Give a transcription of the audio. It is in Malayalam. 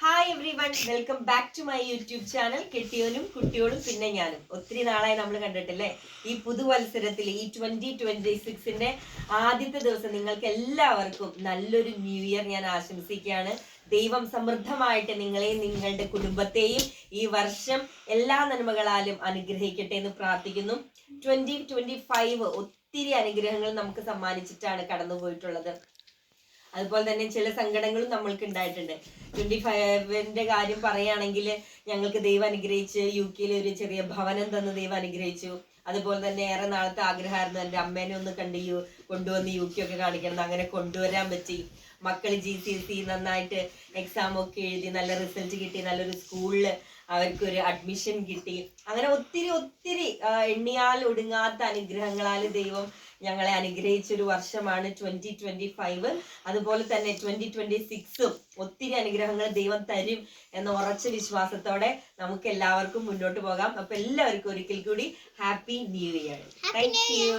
Hi everyone, welcome back to my YouTube channel. കെട്ടിയോനും കുട്ടിയോടും പിന്നെ ഞാനും. ഒത്തിരി നാളായി നമ്മൾ കണ്ടിട്ടില്ലേ. ഈ പുതുവത്സരത്തിൽ ഈ 2026 ആദ്യത്തെ ദിവസം നിങ്ങൾക്ക് എല്ലാവർക്കും നല്ലൊരു ന്യൂ ഇയർ ഞാൻ ആശംസിക്കുകയാണ്. ദൈവം സമൃദ്ധമായിട്ട് നിങ്ങളെയും നിങ്ങളുടെ കുടുംബത്തെയും ഈ വർഷം എല്ലാ നന്മകളാലും അനുഗ്രഹിക്കട്ടെ എന്ന് പ്രാർത്ഥിക്കുന്നു. 2025 ഒത്തിരി അനുഗ്രഹങ്ങൾ നമുക്ക് സമ്മാനിച്ചിട്ടാണ് കടന്നുപോയിട്ടുള്ളത്. അതുപോലെ തന്നെ ചില സങ്കടങ്ങളും നമ്മൾക്ക് ഉണ്ടായിട്ടുണ്ട്. 25ന്റെ കാര്യം പറയുകയാണെങ്കിൽ ഞങ്ങൾക്ക് ദൈവം അനുഗ്രഹിച്ച് UK ഒരു ചെറിയ ഭവനം തന്ന് ദൈവം അനുഗ്രഹിച്ചു. അതുപോലെ തന്നെ ഏറെ നാളത്തെ ആഗ്രഹമായിരുന്നു എൻ്റെ അമ്മേനെ ഒന്ന് കൊണ്ടുവന്ന് UK ഒക്കെ കാണിക്കണം. അങ്ങനെ കൊണ്ടുവരാൻ പറ്റി. മക്കൾ GCSE നന്നായിട്ട് എക്സാം ഒക്കെ എഴുതി നല്ല റിസൾട്ട് കിട്ടി. നല്ലൊരു സ്കൂളിൽ അവർക്കൊരു അഡ്മിഷൻ കിട്ടി. അങ്ങനെ ഒത്തിരി ഒത്തിരി എണ്ണിയാൽ ഒടുങ്ങാത്ത അനുഗ്രഹങ്ങളാൽ ദൈവം ഞങ്ങളെ അനുഗ്രഹിച്ചൊരു വർഷമാണ് 2025. അതുപോലെ തന്നെ 2026 ഒത്തിരി അനുഗ്രഹങ്ങൾ ദൈവം തരും എന്ന ഉറച്ച വിശ്വാസത്തോടെ നമുക്ക് എല്ലാവർക്കും മുന്നോട്ട് പോകാം. അപ്പൊ എല്ലാവർക്കും ഒരിക്കൽ കൂടി happy new year. Thank you.